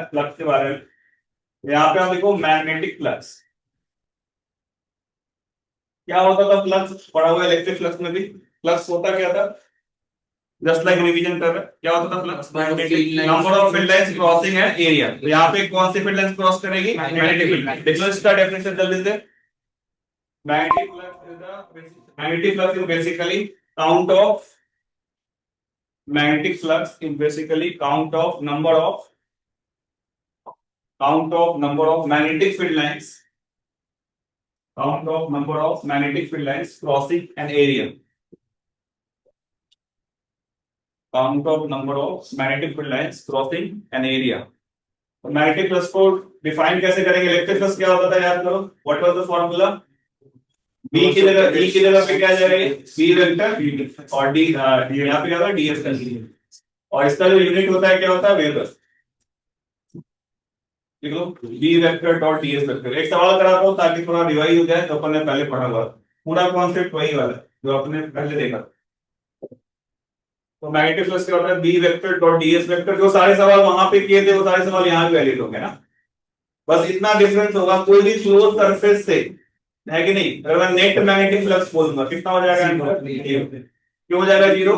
है फ्लक्स के बारे में। यहाँ पे हम देखो मैग्नेटिक फ्लक्स, क्या होता था फ्लक्स, पढ़ा हुआ इलेक्ट्रिक फ्लक्स में भी। फ्लक्स होता क्या था, जस्ट लाइक रिवीजन कर रहे हैं, क्या होता था flux, number of field lines crossing an area. तो यहाँ पे कौन सी फील्ड लाइंस क्रॉस करेगी, मैग्नेटिक फील्ड लाइन। देखो इसका डेफिनेशन जल्दी से। Magnetic flux is basically count of, magnetic flux is basically count of number of magnetic field lines, count of number of magnetic field lines crossing an area, count of number of magnetic field lines crossing an area। तो magnetic flux को define कैसे करेंगे, electric flux क्या होता था याद करो, what was the formula, B की जगह, ई की जगह पे क्या आ जाएगा, बी वेक्टर, और डी यहाँ पे क्या होगा, डीएस का, और इसका जो यूनिट होता है क्या होता है, वेबर। देखो B vector dot ds vector. एक सवाल कराता हूं ताकि थोड़ा रिवाइज हो जाए, तो अपन ने पहले पढ़ा हुआ पूरा कॉन्सेप्ट वही वाला जो आपने पहले देखा। तो मैग्नेटिक फ्लक्स क्या होता है, B vector dot ds vector. जो सारे सवाल वहां पे किए थे वो सारे सवाल यहाँ भी वैलिड होंगे ना, बस इतना डिफरेंस होगा कोई भी क्लोज सरफेस से, है कि नहीं। अगर मैं नेट मैग्नेटिक फ्लक्स बोलूंगा कितना हो जाएगा आंसर, क्यों हो जाएगा जीरो,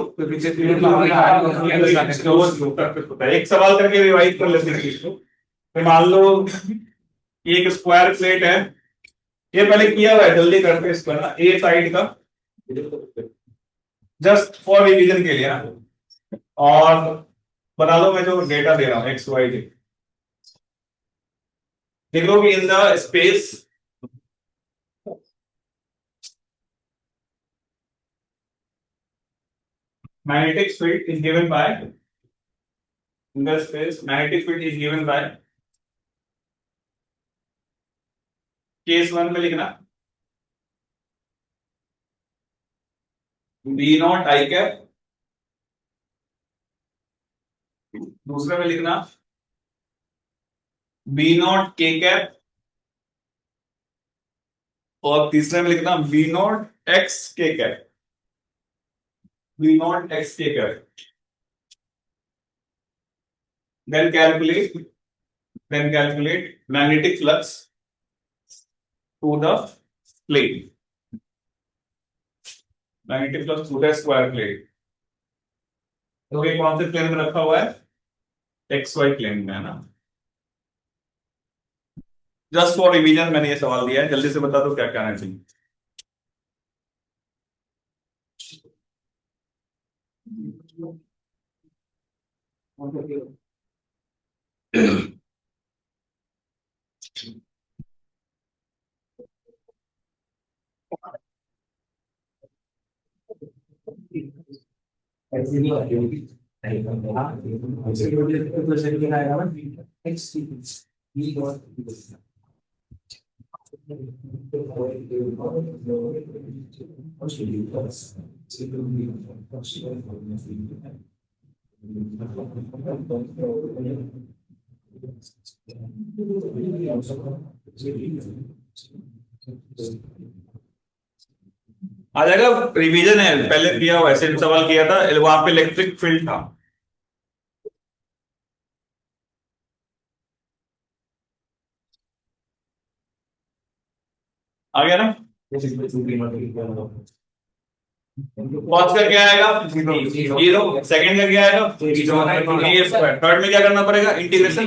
एक सवाल करके रिवाइज कर लेते हैं इसको। तो मान लो ये एक स्क्वायर प्लेट है, ये पहले किया हुआ है, जल्दी करते हैं इसको ना, ए साइड का, जस्ट फॉर रिवीजन के लिए ना। और बता दो मैं जो डेटा दे रहा हूं एक्स वाई जेड, लिख लो कि in the space magnetic field is given by, in the space magnetic field is given by, case one में लिखना बी नॉट आई कैप, दूसरे में लिखना बी नॉट के कैप, और तीसरे में लिखना बी नॉट एक्स के कैप, बी नॉट एक्स के cap. then calculate then calculate magnetic flux to the plate, magnetic flux to the square plate। तो ये कौन से प्लेन में रखा हुआ है, एक्स वाई प्लेन में है ना। जस्ट फॉर रिवीजन मैंने ये सवाल दिया है, जल्दी से बता दो क्या कहना चाहिए। ऐसे नहीं होती होगी, नहीं हाँ ऐसे होती है तो ऐसे लिखा आएगा ना एक्स ई डॉट आ जाएगा, रिवीजन है, पहले किया हुआ ऐसे सवाल किया था, वहां पे इलेक्ट्रिक फील्ड था। आ गया ना, फर्स्ट का क्या आएगा, जीरो, सेकंड का क्या आएगा, थर्ड में क्या करना पड़ेगा, इंटीग्रेशन।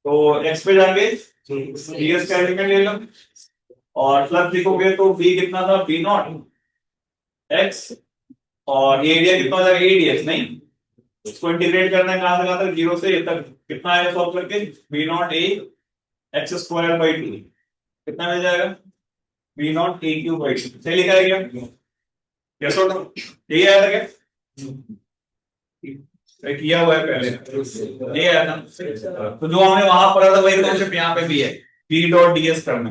तो एक्स पे जाएंगे, डीएस का एलिमेंट ले लो, और प्लस लिखोगे तो बी कितना था, बी नॉट एक्स, और एरिया कितना हो जाएगा, एडीएक्स। नहीं, इसको इंटीग्रेट करना है कहां से कहां तक, जीरो से ये तक, कितना आएगा सॉल्व करके, B naught A x square by two, कितना मिल जाएगा, B naught A q by two. सही लिखा है क्या, यस और नो, यही आया था क्या, किया हुआ है पहले, ये आया था। तो जो हमने वहां पढ़ा था वही कॉन्सेप्ट यहाँ पे भी है, बी डॉट डीएस करना।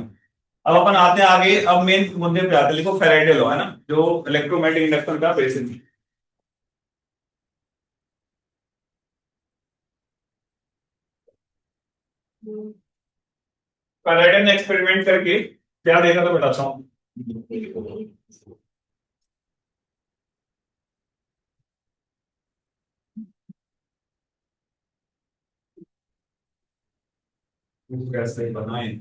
अब अपन आते हैं आगे, अब मेन मुद्दे पे आते हैं, लिखो फैराडे लॉ है ना, जो इलेक्ट्रोमैग्नेटिक इंडक्शन का बेसिस है। फैराडे ने एक्सपेरिमेंट करके क्या देखा था बताता हूँ। कैसे बनाएं?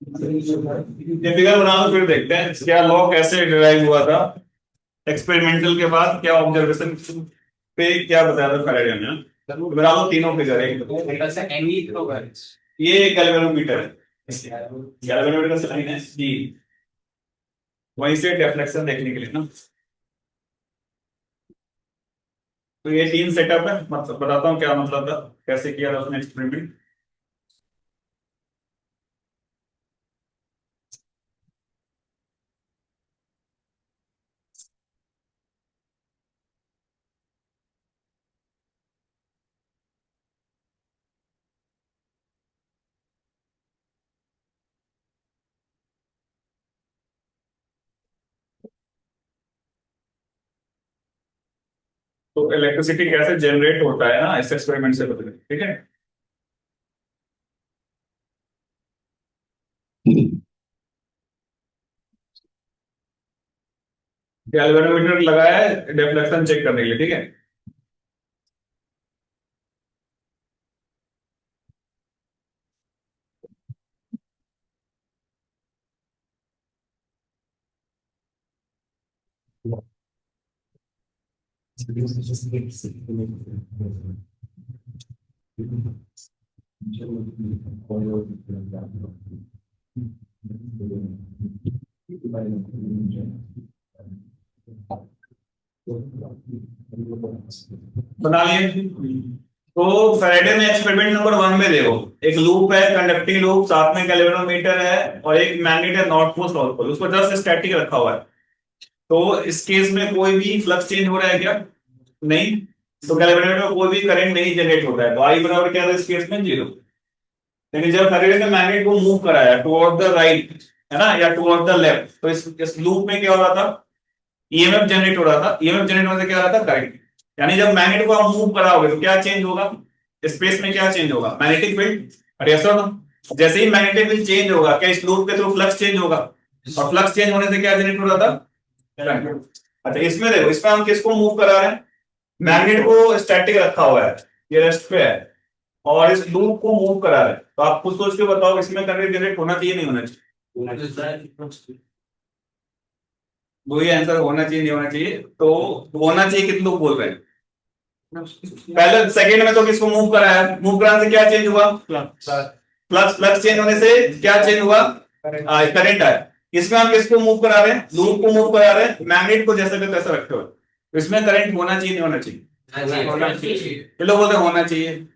ये फिगर बना दो, फिर देखते हैं क्या लॉ कैसे डिराइव हुआ था एक्सपेरिमेंटल के बाद, क्या ऑब्जर्वेशन पे क्या बताया था फैराडे ने। बना दो तीनों फिगर ये गैल्वेनोमीटर है, गैल्वेनोमीटर का साइन है जी, वहीं से डिफ्लेक्शन देखने के लिए ना। तो ये तीन सेटअप है, मतलब बताता हूँ क्या मतलब था, कैसे किया था उसने एक्सपेरिमेंट। तो इलेक्ट्रिसिटी कैसे जनरेट होता है ना, इस एक्सपेरिमेंट से बता, ठीक है। गैल्वेनोमीटर लगाया है डिफ्लेक्शन चेक करने के लिए, ठीक है। बना लिए। तो फैराडे ने एक्सपेरिमेंट नंबर 1 में देखो, एक लूप है, कंडक्टिंग लूप, साथ में गैल्वेनोमीटर है और एक मैग्नेट है नॉर्थ पोल साउथ पोल, उसको जस्ट स्टैटिक रखा हुआ है। तो इस केस में कोई भी फ्लक्स चेंज हो रहा है क्या? नहीं। तो गैल्वेनोमीटर में कोई भी करंट नहीं जनरेट होता है, तो आई बराबर क्या था इस केस में? 0। लेकिन जब फैराडे ने मैग्नेट को मूव कराया टुवर्ड द राइट, है ना, या टुवर्ड द लेफ्ट, तो इस लूप में क्या हो रहा था? ईएमएफ जनरेट हो रहा था। ईएमएफ जनरेट होने से क्या हो रहा था? करंट। यानी जब मैग्नेट को आप मूव कराओगे तो क्या चेंज होगा? स्पेस में क्या चेंज होगा? Magnetic field. अरे यस और नो? जैसे ही मैग्नेटिक फील्ड चेंज होगा, क्या इस लूप के थ्रू फ्लक्स चेंज होगा? और फ्लक्स चेंज होने से क्या जनरेट हो रहा था? करंट। अच्छा, इसमें देखो, इसमें हम किसको मूव करा रहे हैं? मैग्नेट को स्टैटिक रखा हुआ है, ये रेस्ट पे है, और इस लूप को मूव करा रहे हैं। तो आप खुद सोच के बताओ, इसमें करंट जनरेट होना चाहिए नहीं होना चाहिए? वही आंसर, होना चाहिए नहीं होना चाहिए? तो होना चाहिए, कितने लोग बोल रहे हैं? पहले सेकंड में तो किसको मूव कराया? मूव कराने से क्या चेंज हुआ? फ्लक्स। फ्लक्स चेंज होने से क्या चेंज हुआ? करंट आया। इसमें हम किसको मूव करा रहे हैं? लूप को मूव करा रहे हैं, मैग्नेट को जैसे तैसे रखे हुए। तो इसमें करंट होना चाहिए नहीं होना चाहिए? होना चाहिए। ये लोग बोलते हैं होना चाहिए,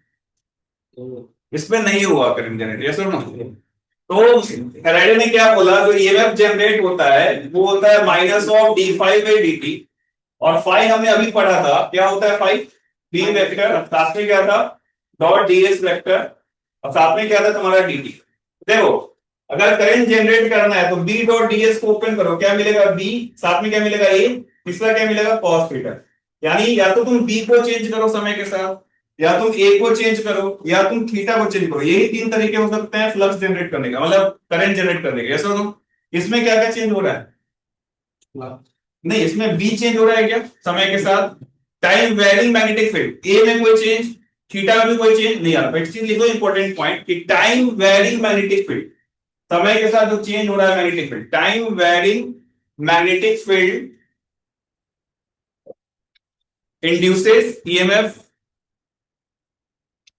इसमें नहीं हुआ करंट जनरेट, यस और नो? तो फैराडे ने क्या बोला, जो ईएमएफ जनरेट होता है वो होता है minus of d phi by d T. और फाइव हमने अभी पढ़ा था, क्या होता है फाइव? बी वेक्टर, साथ में क्या था? डॉट डीएस वेक्टर, और साथ में क्या था तुम्हारा dt। देखो, अगर करंट जनरेट करना है तो b डॉट ds को ओपन करो, क्या मिलेगा? b, साथ में क्या मिलेगा? a, तीसरा क्या मिलेगा? cos theta. यानी या तो तुम b को चेंज करो समय के साथ, या तुम a को चेंज करो, या तुम थीटा को चेंज करो। यही तीन तरीके हो सकते हैं फ्लक्स जनरेट करने का, मतलब करंट जनरेट करने का, ऐसा तो। इसमें क्या क्या चेंज हो रहा है? नहीं, इसमें बी चेंज हो रहा है क्या समय के साथ? टाइम वेरिंग मैग्नेटिक फील्ड, ए में कोई चेंज, थीटा में भी कोई चेंज नहीं आ रहा। बट चीज लिखो इंपॉर्टेंट पॉइंट कि टाइम वेरिंग मैग्नेटिक फील्ड, समय के साथ जो चेंज हो रहा है magnetic field, time varying magnetic field induces EMF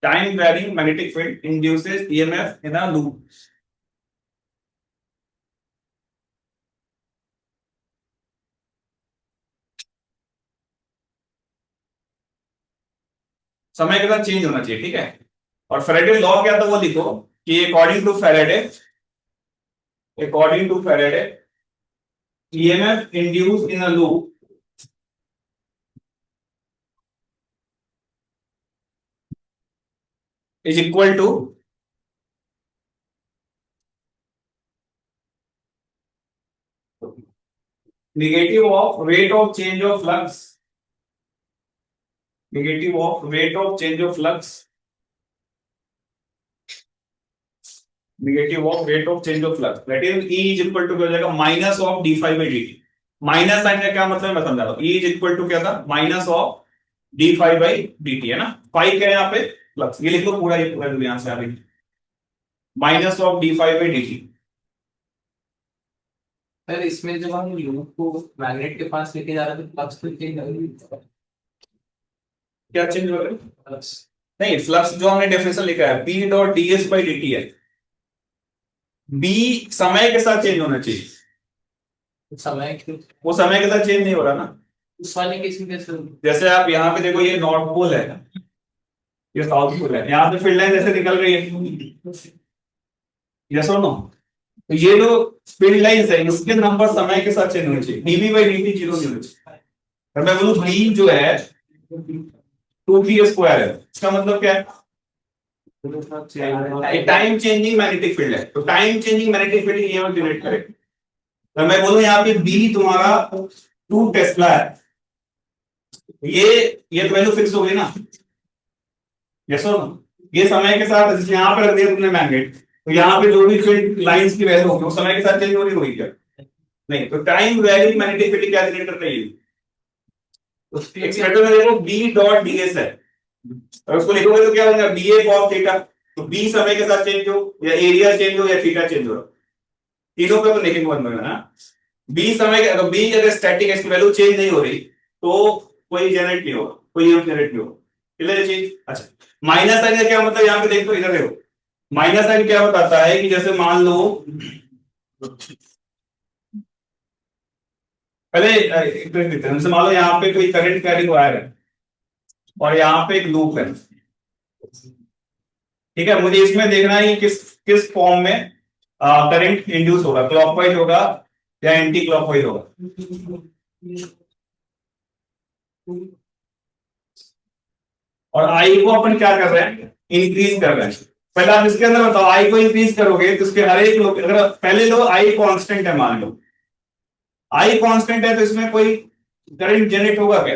time varying magnetic field induces EMF in a loop. समय के साथ चेंज होना चाहिए, ठीक है। और फेरेडे लॉ क्या था वो लिखो कि according to Faraday EMF induced in a loop is equal to negative of rate of change of flux, negative of rate of change of flux, negative of rate of change of flux, that is E is equal to क्या हो जाएगा minus of d phi by d t. Minus sign का क्या मतलब है मैं समझा रहा हूं। E इज इक्वल टू क्या था minus of d phi by d t, है ना। फाइव क्या है यहाँ पे फ्लक्स, ये लिख लो पूरा, ये पूरा यहां से अभी minus of d phi by d T. Sir इसमें जब हम लूप को मैग्नेट के पास लेके जा रहे थे फ्लक्स तो चेंज हो क्या चेंज हो रहा है? फ्लक्स नहीं, फ्लक्स जो हमने डेफिनेशन लिखा है B dot d s by d t है। बी समय के साथ चेंज होना चाहिए, समय के वो समय के साथ चेंज नहीं हो रहा ना। उस वाले केस में कैसे जैसे आप यहाँ पे देखो, ये नॉर्थ पोल है, ये साउथ पोल है, यहाँ पे फील्ड लाइन जैसे निकल रही है, यस और नो। तो ये जो फील्ड लाइंस है इसके नंबर समय के साथ चेंज होने चाहिए, dB by d T zero नहीं होना चाहिए। अगर मैं बोलूं बी जो है 2p स्क्वायर है, इसका मतलब क्या है, टाइम चेंजिंग मैग्नेटिक फील्ड है, तो time changing magnetic field EMF generate करेगा। तो मैं बोलूं यहाँ पे बी तुम्हारा 2 टेस्ला है, ये तो वैल्यू फिक्स हो गई ना, यस और नो। ये समय के साथ जैसे यहाँ पे रख दिया तुमने मैग्नेट, तो यहाँ पे जो भी फील्ड लाइंस की वैल्यू होगी वो समय के साथ चेंज हो रही होगी क्या? नहीं। तो टाइम वैल्यू मैग्नेटिक फील्ड क्या जनरेट कर रही है, उसकी एक्सप्रेशन में देखो बी डॉट डी एस है, और उसको लिखोगे तो क्या हो जाएगा बी ए कॉस थीटा। तो बी समय के साथ चेंज हो या एरिया चेंज हो या थीटा चेंज हो, तीनों पे तो लिखेंगे वन बाय वन ना। बी समय के अगर बी अगर स्टैटिक है, इसकी वैल्यू चेंज नहीं हो रही तो कोई जनरेट नहीं होगा, कोई ईएमएफ जनरेट नहीं होगा, क्लियर है चीज। अच्छा, माइनस साइन का क्या मतलब, यहाँ पे देखो, इधर देखो, माइनस साइन क्या बताता है कि जैसे मान लो पहले एक ट्रिक देते हैं, जैसे मान लो यहाँ पे कोई करंट कैरिंग वायर है और यहाँ पे एक लूप है, ठीक है। मुझे इसमें देखना है कि किस किस फॉर्म में करंट इंड्यूस होगा, क्लॉकवाइज होगा या एंटी क्लॉकवाइज होगा। और आई को अपन क्या कर रहे हैं, इंक्रीज कर रहे हैं। पहले आप इसके अंदर बताओ, आई को इंक्रीज करोगे तो इसके हर एक लोग, अगर पहले लो आई कांस्टेंट है, मान लो आई कांस्टेंट है, तो इसमें कोई करंट जनरेट होगा क्या?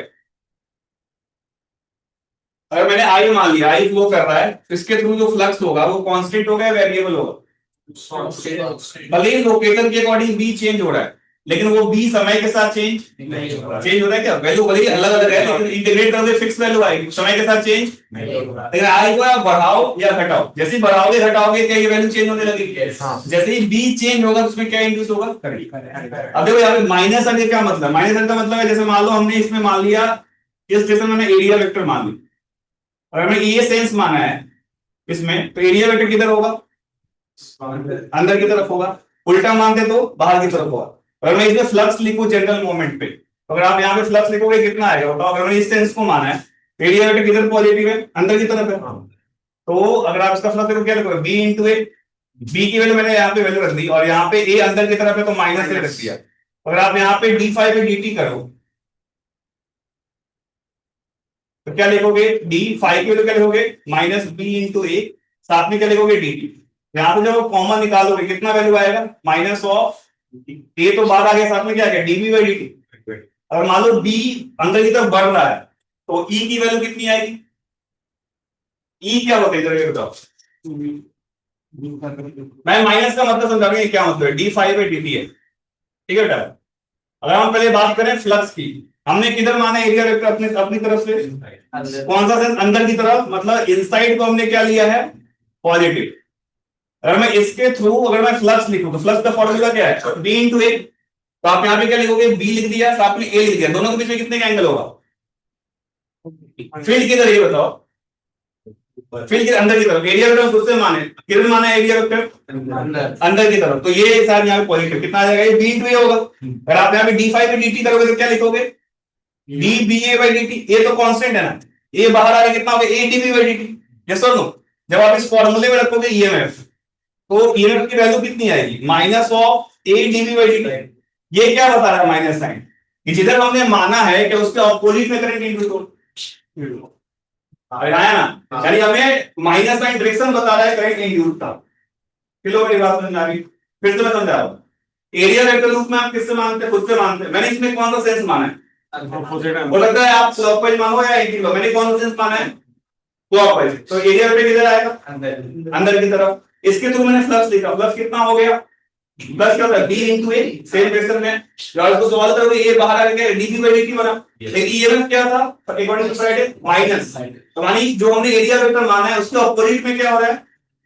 अगर मैंने आई मान लिया, आई फ्लो कर रहा है, तो इसके थ्रू जो फ्लक्स होगा वो कांस्टेंट होगा या वेरिएबल होगा? भले ही लोकेशन के अकॉर्डिंग बी चेंज हो रहा है, लेकिन वो बी समय के साथ चेंज चेंज हो रहा है क्या? वैल्यू भले ही अलग अलग है, लेकिन इंटीग्रेट करोगे फिक्स वैल्यू आएगी, समय के साथ चेंज नहीं होगा। लेकिन आई को आप बढ़ाओ या घटाओ, जैसे ही बढ़ाओगे घटाओगे क्या ये वैल्यू चेंज होने लगेगी। जैसे ही बी चेंज होगा तो उसमें क्या इंड्यूस होगा, करंट। अब देखो यहाँ पे माइनस का क्या मतलब, माइनस का मतलब है जैसे मान लो हमने इसमें मान लिया, इस केस में मैंने एरिया वेक्टर मान लिया, अगर मैंने ये सेंस माना है इसमें, तो एरिया वेक्टर किधर होगा, अंदर की तरफ होगा। उल्टा मानते तो बाहर की तरफ होगा। अगर मैं इसमें फ्लक्स लिखूं जनरल मोमेंट पे, तो अगर आप यहाँ पे फ्लक्स लिखोगे कितना आएगा बताओ। अगर मैंने इस सेंस को माना है, एरिया वेक्टर किधर पॉजिटिव है, अंदर की तरफ है, तो अगर आप इसका फ्लक्स लिखो क्या लिखोगे, बी इंटू ए। बी की वैल्यू मैंने यहाँ पे वैल्यू रख दी, और यहाँ पे ए अंदर की तरफ है तो माइनस ए रख दिया। अगर आप यहाँ पे डी फाइव डी टी करो तो क्या लिखोगे, डी फाइव की वैल्यू क्या लिखोगे माइनस बी इंटू ए, साथ में क्या लिखोगे डी टी। यहाँ पे जब कॉमन निकालोगे कितना वैल्यू आएगा, माइनस ऑफ ए तो बाहर आ गया, साथ में क्या आ गया डीबी बाई डी टी। अगर मान लो बी अंदर की तरफ बढ़ रहा है तो ई की वैल्यू कितनी आएगी, ई क्या होता है इधर ये बताओ। मैं माइनस का मतलब समझाऊंगा क्या मतलब है, D phi by d t है, ठीक है बेटा। अगर हम पहले बात करें फ्लक्स की, हमने किधर माना एरिया वेक्टर, अपने अपनी तरफ से कौन सा सेंस, अंदर की तरफ, मतलब इनसाइड को हमने क्या लिया है, पॉजिटिव। अगर मैं इसके थ्रू अगर मैं फ्लक्स लिखूं तो फ्लक्स का फॉर्मूला क्या है, बी इंटू ए। तो आप यहाँ पे क्या लिखोगे, बी लिख दिया, साथ में ए लिख दिया, दोनों के बीच में कितने का एंगल होगा, फील्ड किधर है ये बताओ। फील्ड के अंदर की तरफ, एरिया वेक्टर खुद से माने, किधर माना है एरिया वेक्टर? अंदर की तरफ। तो ये सारे यहाँ पे पॉजिटिव कितना आ जाएगा? ये बी इंटू ए होगा। अगर आप यहाँ पे डी फाई पे dt करोगे तो क्या लिखोगे? D B A by d t. ये तो कांस्टेंट है ना, ये बाहर आ गया कितना होगा? A d B by d t. Yes और नो? जब आप इस फॉर्मूले में रखोगे ईएमएफ, तो ईएमएफ की वैल्यू कितनी आएगी? Minus of A d B by d t. ये क्या बता रहा है माइनस साइन? कि जिधर हमने माना है कि उसके ऑपोजिट में करंट इंड्यूस हो, आया ना? यानी हमें माइनस साइन डायरेक्शन बता रहा है करंट इंड्यूस का। किलो की बात समझ आ गई? फिर से मैं समझा रहा हूं। एरिया वेक्टर लूप में आप किससे मानते हैं? खुद से मानते हैं। मैंने इसमें कौन सा सेंस माना है? वो लगता है आप क्लॉकवाइज मानो या एंटी क्लॉक। मैंने कौन सा सेंस माना है? क्लॉकवाइज। तो एरिया वेक्टर किधर आएगा? अंदर की तरफ। इसके थ्रू मैंने फ्लक्स लिखा। फ्लक्स कितना हो गया? प्लस क्या होता है? B into A, same direction में। जब इसको सॉल्व करोगे ये बाहर आ गया d B by d t बना। लेकिन ईएमएफ क्या था अकॉर्डिंग टू फ्राइडे? माइनस। तो मानी जो हमने एरिया वेक्टर माना है उसके ऑपोजिट में क्या हो रहा है?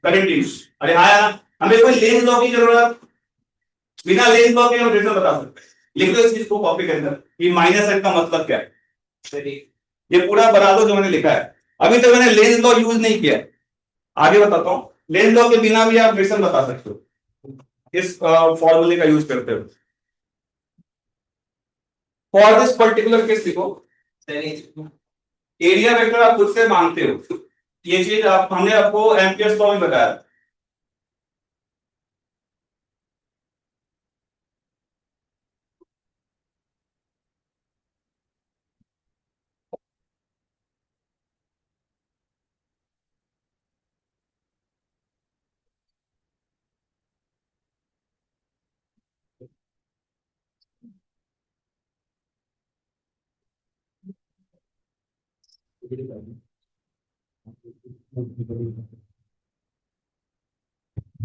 Current induce. अरे आया ना? हमें कोई लेंस लॉ की जरूरत, बिना लेंस लॉ के हम डायरेक्शन बता सकते हैं। लिख लो इस चीज को कॉपी के अंदर, ये माइनस साइन का मतलब क्या है। ये पूरा बना दो जो मैंने लिखा है। अभी तक मैंने लेंस लॉ यूज नहीं किया, आगे बताता हूं। लेंस लॉ के बिना भी आप डायरेक्शन बता सकते हो इस फॉर्मूले का यूज करते हो। फॉर दिस पर्टिकुलर केस लिखो, एरिया वेक्टर आप खुद से मानते हो। ये चीज आप हमने आपको एम्पियर्स लॉ में बताया।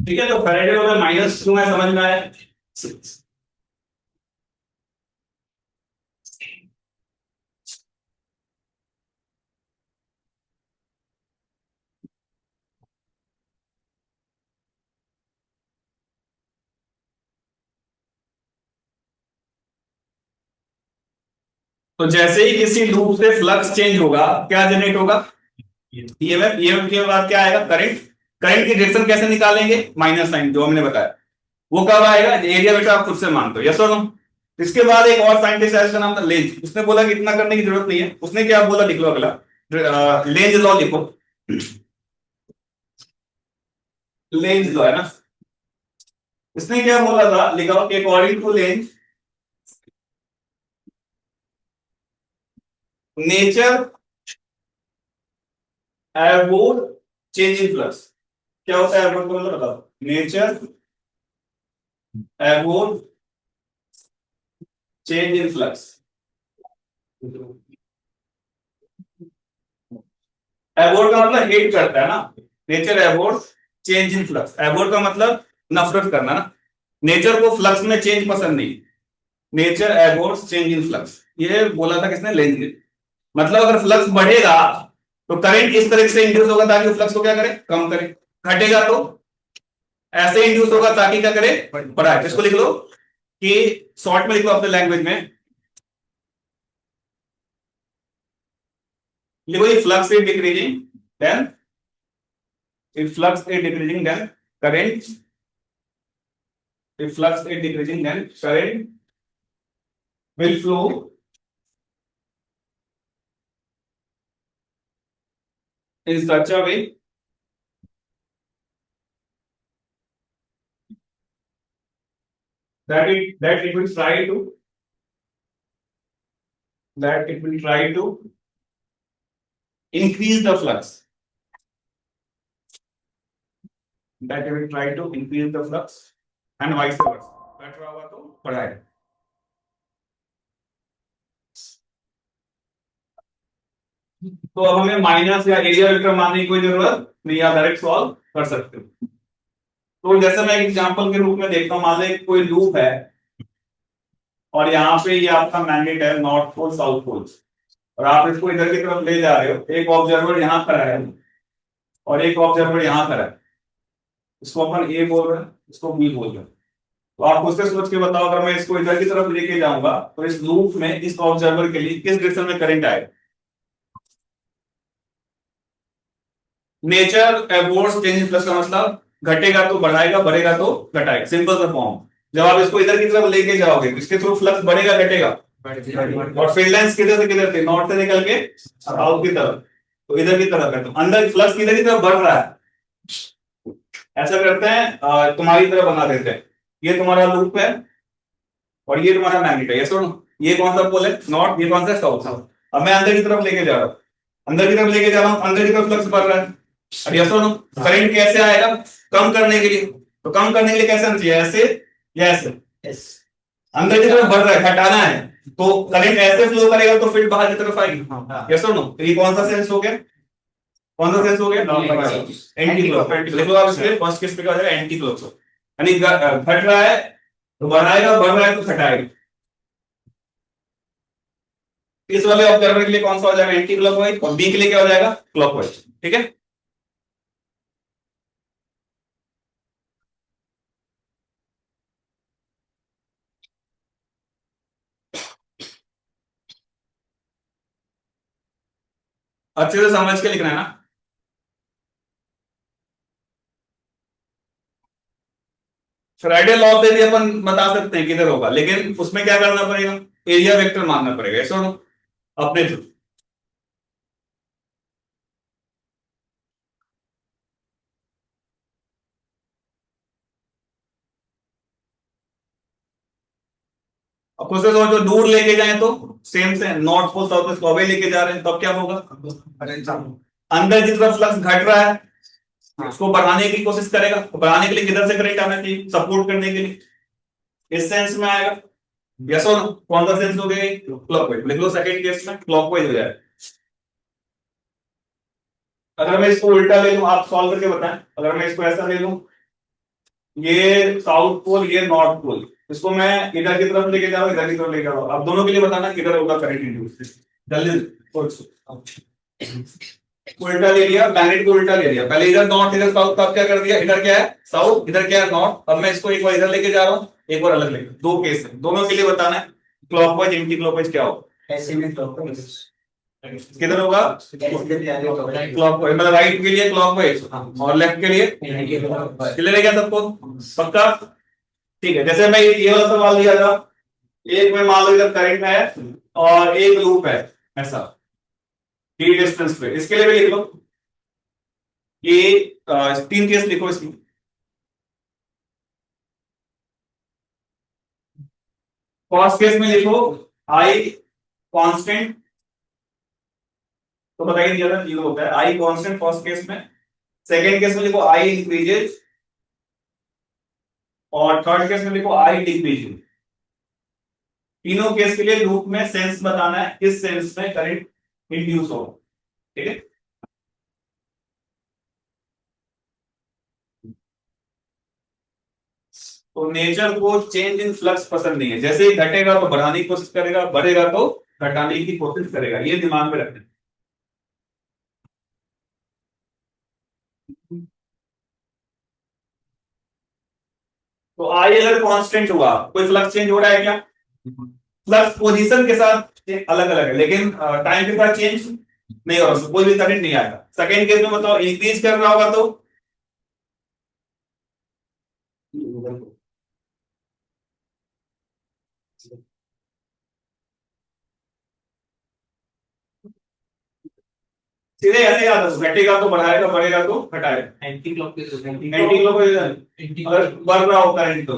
ठीक है, तो फेरेडे लॉ में माइनस क्यों है समझ में आया? तो जैसे ही किसी लूप से फ्लक्स चेंज होगा क्या जनरेट होगा? ईएमएफ। ईएमएफ के बाद क्या आएगा? करंट। करंट की डायरेक्शन कैसे निकालेंगे? माइनस साइन, जो हमने बताया। वो कब आएगा? एरिया वेक्टर आप खुद से मानते हो। यस और नो? इसके बाद एक और साइंटिस्ट है, उसका नाम था लेंज। उसने बोला कि इतना करने की जरूरत नहीं है। उसने क्या बोला? लिख लो अगला, लेंज लॉ लिखो। लेंज लॉ है ना? इसने क्या बोला था? लिखा अकॉर्डिंग टू लेंज, नेचर एबोर्ड चेंज इन फ्लक्स। क्या होता है एबोर्ड का मतलब बताओ? नेचर एबोर्ड चेंज इन फ्लक्स। एबोर्ड का मतलब हेट करता है ना। नेचर एबोर्ड चेंज इन फ्लक्स। एबोर्ड का मतलब नफरत करना ना। नेचर को फ्लक्स में चेंज पसंद नहीं। नेचर एबोर्ड चेंज इन फ्लक्स, ये बोला था किसने? लेंज ने। मतलब अगर फ्लक्स बढ़ेगा तो करंट इस तरह से इंड्यूस होगा ताकि फ्लक्स को क्या करे? कम करे। घटेगा तो ऐसे इंड्यूस होगा ताकि क्या करे? बढ़ाए। इसको लिख लो कि शॉर्ट में लिख लो अपने लैंग्वेज में, लिखो ये flux is decreasing then, if flux is decreasing then current, if flux is decreasing then current will flow in such a way that it will try to, that it will try to increase the flux, that it will try to increase the flux and vice versa। घट रहा होगा तो बढ़ाए। तो अब हमें minus या area vector मानने की कोई जरूरत नहीं, आप डायरेक्ट सॉल्व कर सकते हो। तो जैसे मैं एक एग्जांपल के रूप में देखता हूं, मान लो कोई लूप है और यहाँ पे ये आपका मैग्नेट है, नॉर्थ पोल साउथ पोल, और आप इसको इधर की तरफ ले जा रहे हो। एक ऑब्जर्वर यहाँ खड़ा है और एक ऑब्जर्वर यहाँ खड़ा है। इसको अपन ए बोल रहे हैं, इसको बी बोल रहे हैं। तो आप उससे सोच के बताओ, अगर मैं इसको इधर की तरफ लेके जाऊंगा तो इस लूप में इस ऑब्जर्वर के लिए किस डायरेक्शन में करंट आएगा? नेचर एबोर्स चेंज इन फ्लक्स का मतलब घटेगा तो बढ़ाएगा, बढ़ेगा तो घटाएगा, सिंपल सा फॉर्म। जब आप इसको इधर की तरफ लेके जाओगे तो इसके थ्रू फ्लक्स बढ़ेगा घटेगा, और फील्ड लाइंस किधर से किधर थे, नॉर्थ से निकल के साउथ की तरफ, तो इधर की तरफ है, तो अंदर फ्लक्स किधर की तरफ बढ़ रहा है। ऐसा करते हैं, तुम्हारी तरफ बना देते हैं, ये तुम्हारा लूप है और ये तुम्हारा मैग्नेट है, ये सुनो, ये कौन सा पोल है, नॉर्थ, ये कौन सा साउथ। अब मैं अंदर की तरफ लेके जा रहा हूँ, अंदर की तरफ लेके जा रहा हूँ, अंदर की तरफ फ्लक्स बढ़ रहा है। अब ये सुनो, करंट कैसे आएगा, कम करने के लिए, तो कम करने के लिए कैसे आना चाहिए, ऐसे या ऐसे, अंदर की तरफ बढ़ रहा है, हटाना है, तो करंट ऐसे फ्लो करेगा तो फील्ड बाहर की तरफ आएगी, यस और नो। तो ये कौन सा सेंस हो गया, कौन सा सेंस हो गया, एंटी क्लॉक। देखो आप इसके फर्स्ट केस पे क्या हो जाएगा, एंटी क्लॉक, यानी घट रहा है तो बढ़ाएगा, बढ़ रहा है तो घटाएगा। इस वाले ऑब्जर्वर के लिए कौन सा हो जाएगा, एंटी क्लॉकवाइज, और बी के लिए क्या हो जाएगा, क्लॉकवाइज, ठीक है। अच्छे से समझ के लिखना है ना। फ्राइडे लॉ से भी अपन बता सकते हैं किधर होगा, लेकिन उसमें क्या करना पड़ेगा, एरिया वेक्टर मानना पड़ेगा, ऐसा ना, अपने थ्रू। अब खुद से सोचो, दूर लेके जाए तो सेम से north pole south pole away लेके जा रहे हैं, तब क्या होगा, अंदर की तरफ फ्लक्स घट रहा है, उसको बढ़ाने की कोशिश करेगा, तो बढ़ाने के लिए किधर से करंट आना चाहिए, सपोर्ट करने के लिए, इस सेंस में आएगा, यस और नो। कौन सा सेंस हो गया, क्लॉकवाइज, लिख लो सेकंड केस में क्लॉकवाइज हो जाए। अगर मैं इसको उल्टा ले लूं, आप सॉल्व करके बताएं, अगर मैं इसको ऐसा ले लूं, ये साउथ पोल, ये नॉर्थ पोल, इसको मैं इधर की तरफ लेके जा रहा हूं, इधर की तरफ लेके जा रहा हूं, आप दोनों के लिए बताना किधर होगा करंट इंड्यूस, जल्दी उल्टा ले लिया, मैग्नेट को उल्टा ले लिया, पहले इधर नॉर्थ इधर साउथ, तब क्या कर दिया, इधर क्या है साउथ, इधर क्या है नॉर्थ। अब मैं इसको एक बार इधर लेके जा रहा हूँ, एक बार अलग लेके, दो केस है, दोनों के लिए बताना है क्लॉकवाइज एंटी क्लॉकवाइज क्या होगा, ऐसे में क्लॉकवाइज किधर होगा, क्लॉकवाइज, मतलब राइट के लिए क्लॉकवाइज और लेफ्ट के लिए, क्लियर है क्या सबको, पक्का, ठीक है। जैसे मैं ये वाला सवाल लिया था, एक में मान लो इधर करंट है और एक लूप है, ऐसा टी डिस्टेंस पे, इसके लिए भी लिख लो, ये तीन केस लिखो इसमें। फर्स्ट केस में लिखो आई कांस्टेंट, तो बताइए दिया था जीरो होता है, आई कांस्टेंट फर्स्ट केस में। सेकंड केस में लिखो आई इंक्रीजेस, और थर्ड केस में लिखो आई डिक्रीजेस। तीनों केस के लिए लूप में सेंस बताना है, किस सेंस में करंट इंड्यूस होगा, ठीक है। तो नेचर को चेंज इन फ्लक्स पसंद नहीं है, जैसे ही घटेगा तो बढ़ाने की कोशिश करेगा, बढ़ेगा तो घटाने की कोशिश करेगा, ये दिमाग में रखना। तो आई अगर कांस्टेंट हुआ, कोई फ्लक्स चेंज हो रहा है क्या, फ्लक्स पोजीशन के साथ अलग अलग है, लेकिन टाइम के साथ चेंज नहीं हो रहा, कोई भी करंट नहीं आएगा। सेकेंड केस में बताओ, इंक्रीज कर रहा होगा तो सीधे ऐसे याद रखो, घटेगा तो बढ़ाएगा, बढ़ेगा तो घटाएगा, एंटी क्लॉक एंटी क्लॉक, अगर बढ़ रहा हो करंट तो,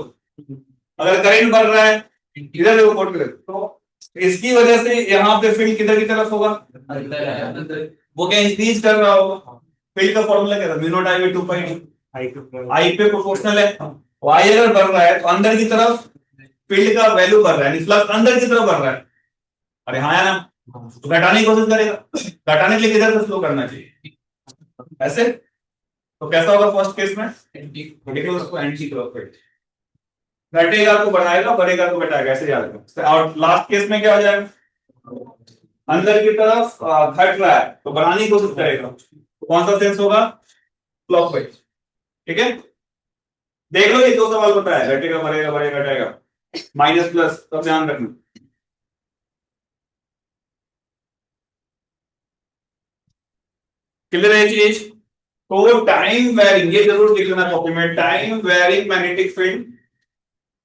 अगर करंट बढ़ रहा है इधर देखो कोट करें, तो इसकी वजह से यहाँ पे फील्ड किधर की तरफ होगा, वो क्या इंक्रीज कर रहा होगा। फील्ड का फॉर्मूला क्या था, म्यू नॉट आई बाई 2 पाई, आई पे प्रोपोर्शनल है, तो आई अगर बढ़ रहा है तो अंदर की तरफ फील्ड का वैल्यू बढ़ रहा है, फ्लक्स अंदर की तरफ बढ़ रहा है, अरे हाँ या ना, तो घटाने की कोशिश करेगा, घटाने के लिए किधर से फ्लो करना चाहिए, ऐसे। तो कैसा होगा फर्स्ट केस में, देखो उसको एंटी क्लॉकवाइज, घटेगा तो बढ़ाएगा, बढ़ेगा तो घटाएगा, ऐसे याद रखो। और लास्ट केस में क्या हो जाएगा, अंदर की तरफ घट रहा है तो बढ़ाने की कोशिश करेगा, तो कौन सा सेंस होगा, क्लॉकवाइज, ठीक है। देख लो ये दो सवाल बताया, घटेगा बढ़ेगा, बढ़ेगा घटेगा, माइनस प्लस, सब ध्यान रखना, क्लियर है ये चीज। तो टाइम वेरिंग, ये जरूर लिख लेना कॉपी में, time varying magnetic field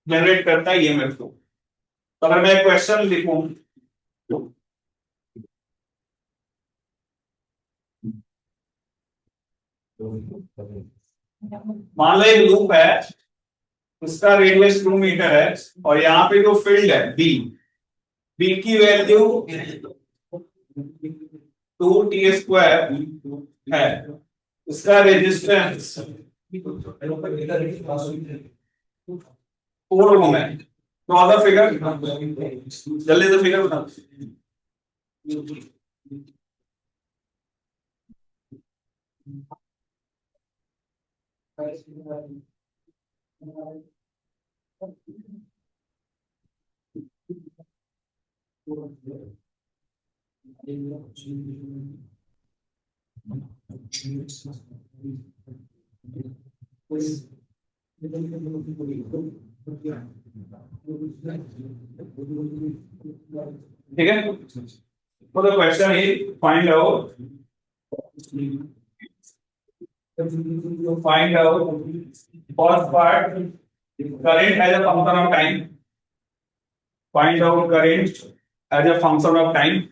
generate करता है ईएमएफ को। तो अगर मैं क्वेश्चन लिखूं, मान लो एक लूप है, उसका रेडियस 2 मीटर है, और यहाँ पे जो फील्ड है बी, बी की वैल्यू 2t² है, उसका रेजिस्टेंस 4 ओम है। तो अगर फिगर जल्दी से फिगर बता। ठीक है, तो the question is find out, first part current as a function of time, find out current as a function of time,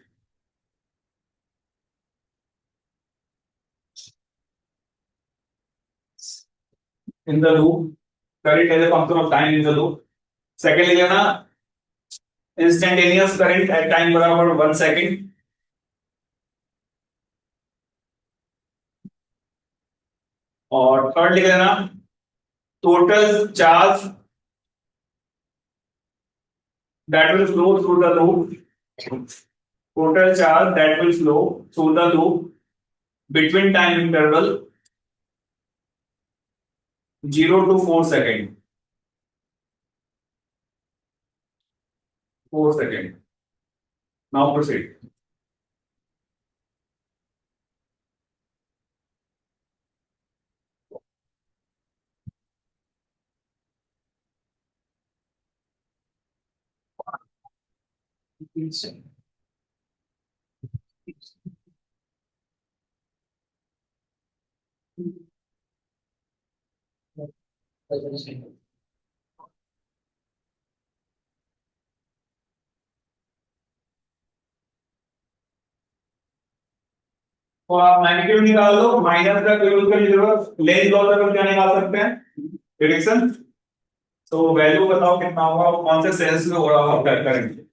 in the loop, current as a function of time in the loop. Second is ना instantaneous current at time बराबर 1 second, और third लिख लेना total charge that will flow through the loop, total charge that will flow through the loop between time interval 0 to 4 second, 4 second. Now proceed. तो आप magnitude निकाल लो, minus का कोई use करने की जरूरत, लेंज लॉ तक हम क्या निकाल सकते हैं, प्रेडिक्शन। तो वैल्यू बताओ कितना होगा और कौन से सेल्स में हो रहा होगा करंट।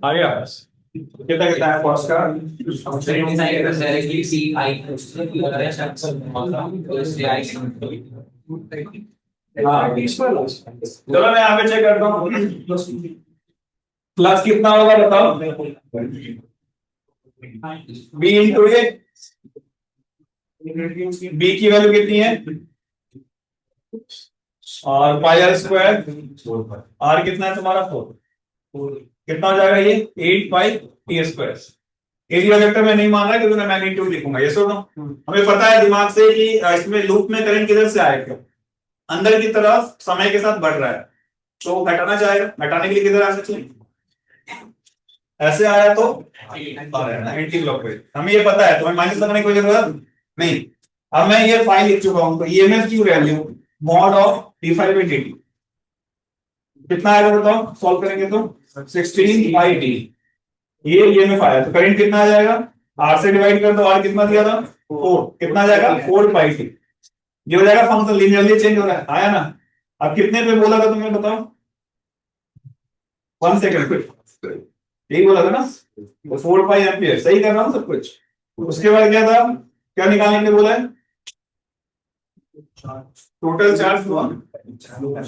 आ गया कितना कितना है कॉस्ट का, हाँ चलो मैं यहाँ पे चेक करता हूँ, प्लस कितना होगा बताओ, बी इंटू ए, बी की वैल्यू कितनी है, और पाई आर स्क्वायर, आर कितना है तुम्हारा 4, कितना हो जाएगा ये 8 pi T square. Area vector में नहीं मान रहा क्योंकि मैं मैग्नीट्यूड लिखूंगा, ये सुनो हमें पता है दिमाग से कि इसमें लूप में करंट किधर से आएगा, अंदर की तरफ समय के साथ बढ़ रहा है, तो घटाना चाहेगा, घटाने के लिए किधर आ सकते हैं, ऐसे आया तो एंटी क्लॉकवाइज, हमें ये पता है, तो हमें माइनस लगाने की कोई जरूरत नहीं। अब मैं ये फाइल लिख चुका हूं, तो ईएमएफ की वैल्यू मॉड ऑफ d5/dt कितना आएगा बताओ, सॉल्व करेंगे तो 16 बाई डी, ये ईएमएफ आया, तो करंट कितना आ जाएगा, आर से डिवाइड कर दो, आर कितना दिया था 4, कितना आ जाएगा 4 पाई टी, ये हो जाएगा फंक्शन लीनियरली चेंज हो रहा है, आया ना। अब कितने पे बोला था तुमने बताओ, 1 सेकंड, यही बोला था ना, 4 पाई एम्पियर, सही कर रहा हूँ सब कुछ। उसके बाद क्या था, क्या निकालने के लिए बोला है, टोटल चार्ज हुआ 0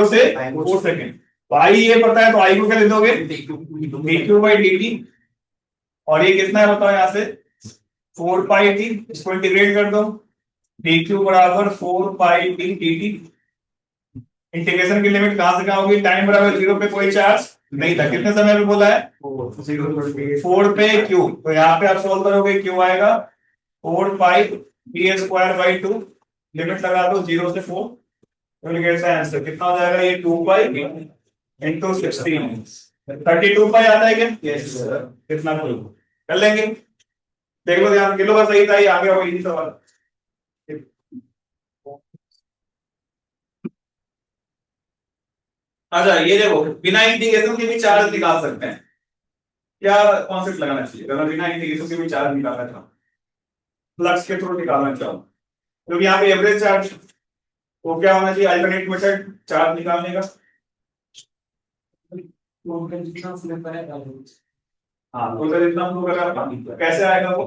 से 4 सेकेंड। तो आई ये पता है, तो आई को क्या दे दोगे, dq/dt। और ये कितना है बताओ यहाँ से, 4 पाई t, इसको इंटीग्रेट कर दो, dq बराबर 4 पाई t dt। इंटीग्रेशन की लिमिट कहां से कहां होगी, टाइम बराबर 0 पे कोई चार्ज नहीं था, कितने समय पे बोला है, 4 पे q। तो यहाँ पे आप सोल्व करोगे, q आएगा 4 पाई t² बाई 2, लिमिट लगा दो 0 से 4, तो विल गेट द आंसर। कितना हो जाएगा ये, 2 पाई इंटू 16, 32 पाई आता है क्या, यस सर। कितना कर लेंगे, देख लो ध्यान, किलो का सही था, ये आगे होगा यही सवाल। अच्छा ये देखो, बिना इंटीग्रेशन के भी चार्ज निकाल सकते हैं, क्या कॉन्सेप्ट लगाना चाहिए अगर बिना इंटीग्रेशन के भी चार्ज निकालना चाहो, फ्लक्स के थ्रू निकालना चाहो, क्योंकि यहाँ पे एवरेज चार्ज, तो क्या होना चाहिए, अल्टरनेट मेथड चार्ज निकालने का। हाँ तो अगर इतना फ्लो कर रहा है, तो कैसे आएगा वो,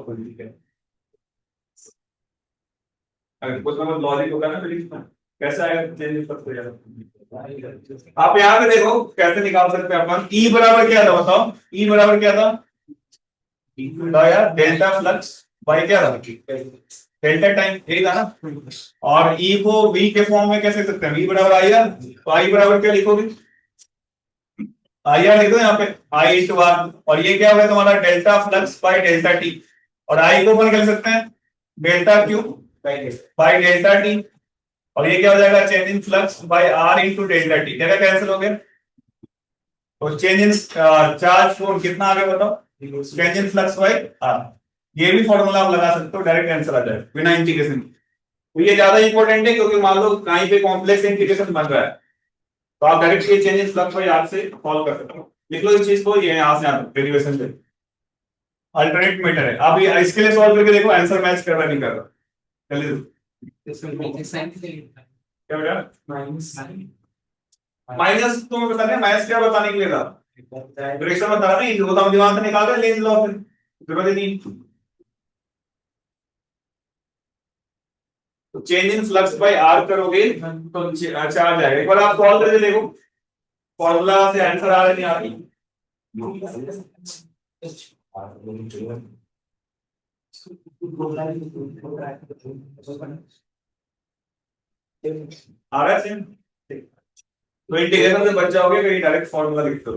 अगर कुछ मतलब लॉजिक होगा ना फिजिक्स में, कैसे आएगा चेंज हो जाएगा। आप यहाँ पे देखो कैसे निकाल सकते हैं अपन, ई बराबर क्या था बताओ, ई बराबर क्या था, यार डेल्टा फ्लक्स बाई क्या था, डेल्टा टाइम, यही था ना। और ई को वी के फॉर्म में कैसे लिख सकते हैं, वी बराबर आई आर, तो आई बराबर क्या लिखोगे, आई आर लिख दो यहाँ पे, आई इंटू आर, और ये क्या होगा तुम्हारा delta flux by delta t, और आई को अपन क्या लिख सकते हैं, delta q by delta t, और ये क्या हो जाएगा, change in flux by R into delta t, क्या कैंसिल हो गया, तो चेंज इन चार्ज फोर्स कितना आ गया बताओ, change in flux by R. ये भी फॉर्मूला आप लगा सकते हो, डायरेक्ट आंसर आ जाए बिना इंटीग्रेशन। तो ये ज्यादा इंपॉर्टेंट है, क्योंकि मान लो कहीं पे कॉम्प्लेक्स इंटीग्रेशन बन रहा है, तो आप डायरेक्ट ये change in flux by R से सॉल्व कर सकते हो। लिख लो इस चीज को, ये यहाँ से यहाँ तक डेरिवेशन से, अल्टरनेट मेथड है। आप ये इसके लिए सॉल्व करके देखो, आंसर मैच कर रहा नहीं कर रहा, चलिए क्या बेटा, माइनस तुम्हें बता रहे, माइनस क्या बताने के लिए था, डायरेक्शन बता रहे हैं, जो हम दिमाग से निकाल रहे हैं, लेंस लॉ से, जरूरत नहीं। तो change in flux by R करोगे तो चार्ज आएगा। एक बार आप सॉल्व करके देखो, फॉर्मूला से आंसर आ रहा नहीं आ रही, आ रहा है सेम, तो इंटीग्रेशन से बच जाओगे, कहीं डायरेक्ट फॉर्मूला लिख दो।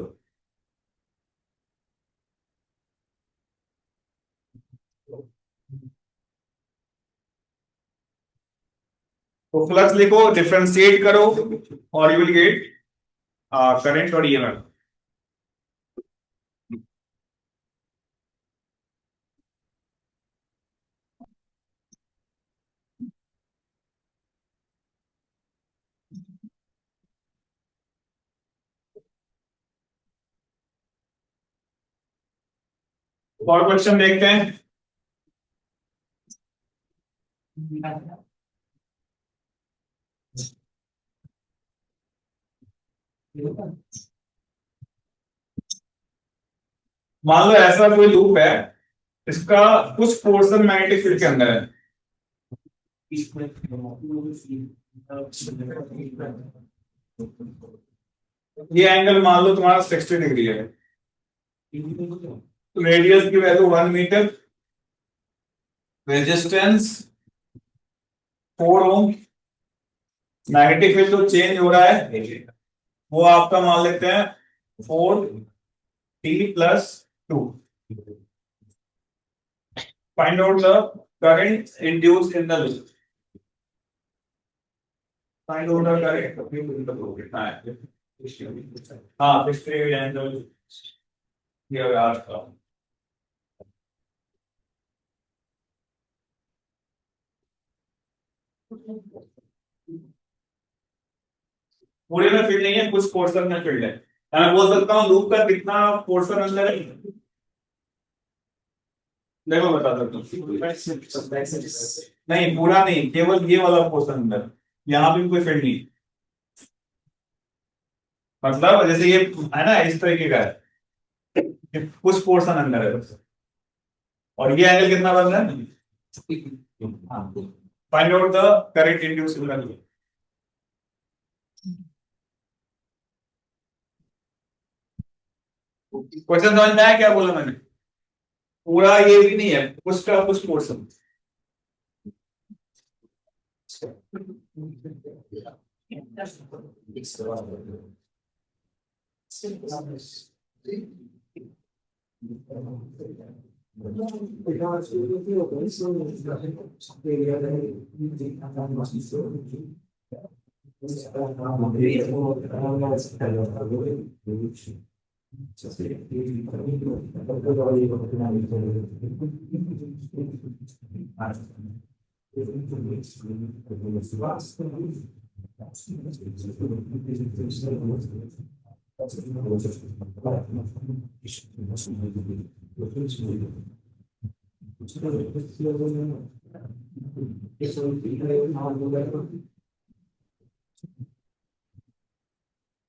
तो फ्लक्स लिखो, डिफरेंशिएट करो, और यू विल गेट करंट और ईएमएफ। और क्वेश्चन देखते हैं। मान लो ऐसा कोई लूप है, इसका कुछ पोर्शन मैग्नेटिक फील्ड के अंदर है, ये एंगल मान लो तुम्हारा 60 डिग्री है, रेडियस की वैल्यू 1 मीटर, रेजिस्टेंस 4 ओम, मैग्नेटिक फील्ड जो चेंज हो रहा है वो आपका मान लेते हैं 4t+2। Find out the current induced in the loop, find out the current, हाँ 60 एंगल दिया हुआ है। पूरे में फील्ड नहीं है, कुछ पोर्शन में फील्ड है। मैं बोल सकता हूँ लूप का कितना पोर्शन अंदर है, देखो बता सकता हूँ, नहीं पूरा नहीं, केवल ये वाला पोर्शन अंदर, यहाँ भी कोई फील्ड नहीं, मतलब जैसे ये है ना इस तरीके का है, कुछ पोर्शन अंदर है बस। और ये एंगल कितना बन रहा है? Find out the current induce in the question समझ में आया क्या बोला मैंने? पूरा ये भी नहीं है, कुछ का कुछ पोर्शन।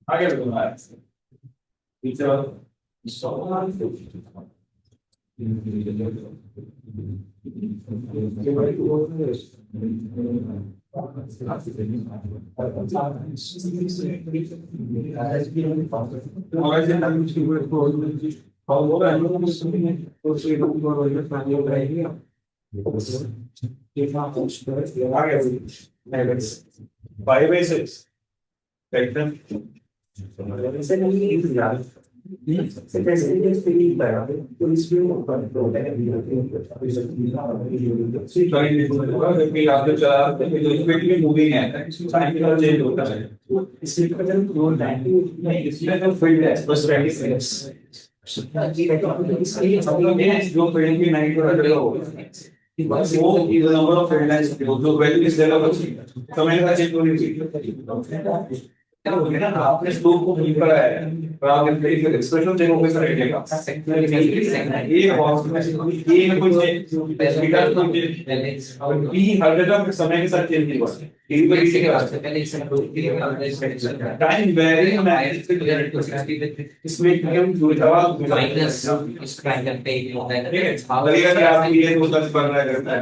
आगे बढ़ो teacher. Five by six moving है चेंज होता है। जो फील्ड की नाइट वो नंबर ऑफ हेडलाइंस जो वैल्यू इस जगह पर समय का चेंज होनी चाहिए। आपने स्लोप को मिल पर आया है और आप एक्सप्रेशन चेक होकर रहेगा ये बॉक्स में ये में कुछ बीटा कुछ और बी हर जगह समय के साथ चेंज नहीं होता। ये पर इसी के वास्ते पहले इसे टाइम वेरी इसमें हम जो जवाब माइनस इस ट्रायंगल पे होता है ठीक है। लगेगा कि आप ये दो दस बन रहा करता है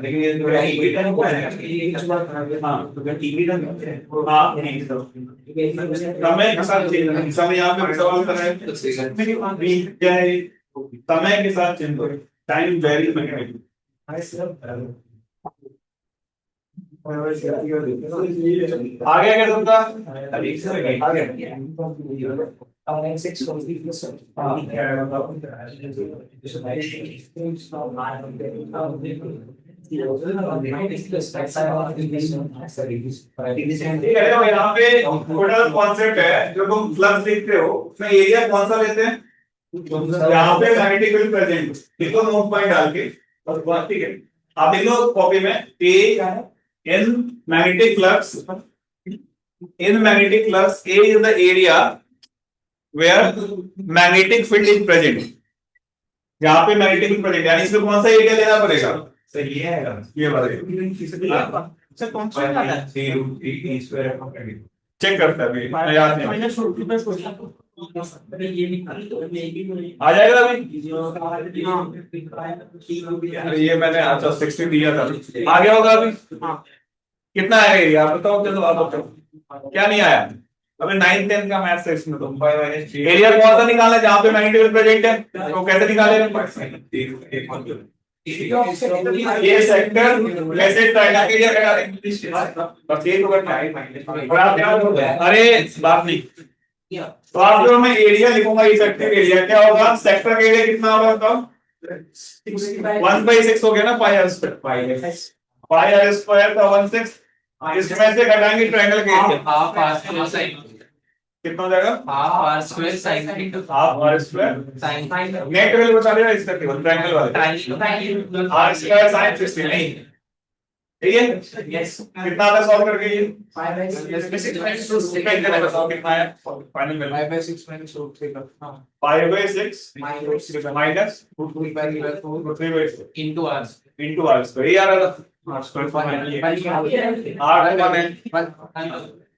लेकिन ये जो है बीटा को है ये इस बार हां तो अगर बीटा आप नहीं समय के साथ चेंज समय यहाँ पे सवाल कर रहे हैं बी क्या है समय के साथ चेंज हो टाइम वेरी मैग्नेटिक आगे क्या तुमका आगे यहाँ पे टोटल कॉन्सेप्ट है जो तुम फ्लक्स देखते हो उसमें एरिया कौन सा लेते हैं यहाँ पे मैग्नेटिक फील्ड प्रेजेंट देखो नोट पॉइंट डाल के ठीक है। आप देख लो कॉपी में ए in magnetic flux A is the area where magnetic field is present। यहाँ पे मैग्नेटिक फील्ड प्रेजेंट यानी इसमें कौन सा एरिया लेना पड़ेगा सही है ये वाला सर कौन सा आता है चेक करता है अभी याद नहीं आ जाएगा अभी ये मैंने अच्छा 60 दिया था आ गया होगा अभी कितना आएगा एरिया आप बताओ चलो आप बताओ क्या नहीं आया अभी 9 10 का मैथ्स है इसमें तो एरिया कौन सा निकालना है जहां पे मैग्नेटिक फील्ड प्रेजेंट है तो कैसे निकालेगा ये सेक्टर वैसे ट्रायंगल के एरिया लगा देंगे बस ये तो करना है और आप अरे बात नहीं तो आप जो मैं एरिया लिखूंगा ये सेक्टर एरिया क्या होगा सेक्टर का एरिया कितना होगा बताओ 1/6 हो गया ना पाई आर स्क्वायर का 1/6 इसमें से घटाएंगे ट्रायंगल के एरिया कितना हो जाएगा half R square net value बता देगा इसका केवल ट्रायंगल वाले आर स्क्वायर sin 60 नहीं ठीक है यस कितना आता सॉल्व करके ये 5/6 कितना है फाइनल वैल्यू 5/6 minus √3 का 5/6 minus √3 into r स्क्वायर ये आ रहा था r स्क्वायर फाइनल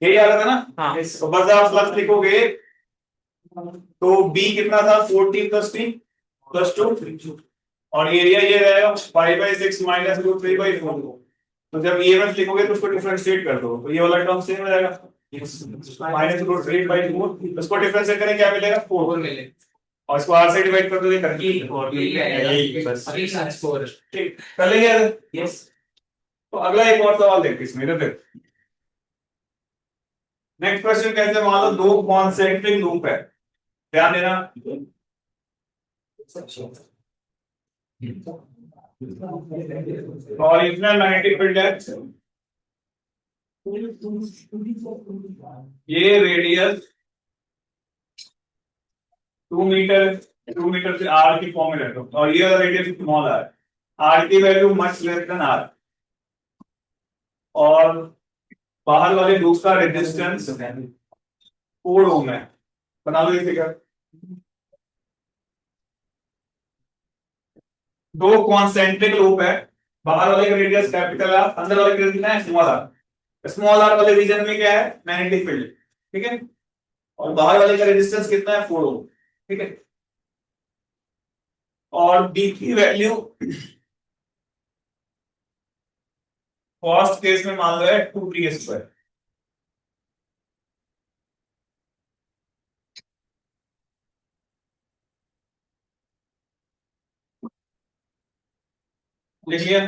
ये आ रहा था ना तो बस आप फ्लक्स लिखोगे तो b कितना था 40 प्लस t प्लस 2 और एरिया ये रहेगा 5/6 माइनस रूट 3/4। तो जब ये मत लिखोगे तो उसको डिफरेंशिएट कर दो तो ये वाला टर्म सेम हो जाएगा माइनस रूट 3/4 उसको डिफरेंशिएट करें क्या मिलेगा 4 मिलेगा और इसको r से डिवाइड कर दो ये करके और यही बस ठीक कर लेंगे यस। तो अगला एक और सवाल देखते इसमें इधर देख नेक्स्ट क्वेश्चन कहते हैं मान लो दो कॉन्सेंट्रिक लूप है ध्यान देना और इतना मैग्नेटिक फील्ड है ये रेडियस 2 मीटर से r की फॉर्म में रखो और ये वाला रेडियस स्मॉल r की value much less than r और बाहर वाले लूप का रेजिस्टेंस 4 ओम है बना लो ये फिगर। दो कॉन्सेंट्रिक लूप है बाहर वाले का रेडियस कैपिटल आर अंदर वाले का कितना है स्मॉल आर वाले रीजन में क्या है मैग्नेटिक फील्ड ठीक है और बाहर वाले का रेजिस्टेंस कितना है 4 ओम ठीक है और डी की वैल्यू फर्स्ट केस में मान लो है 2t²। लिखिए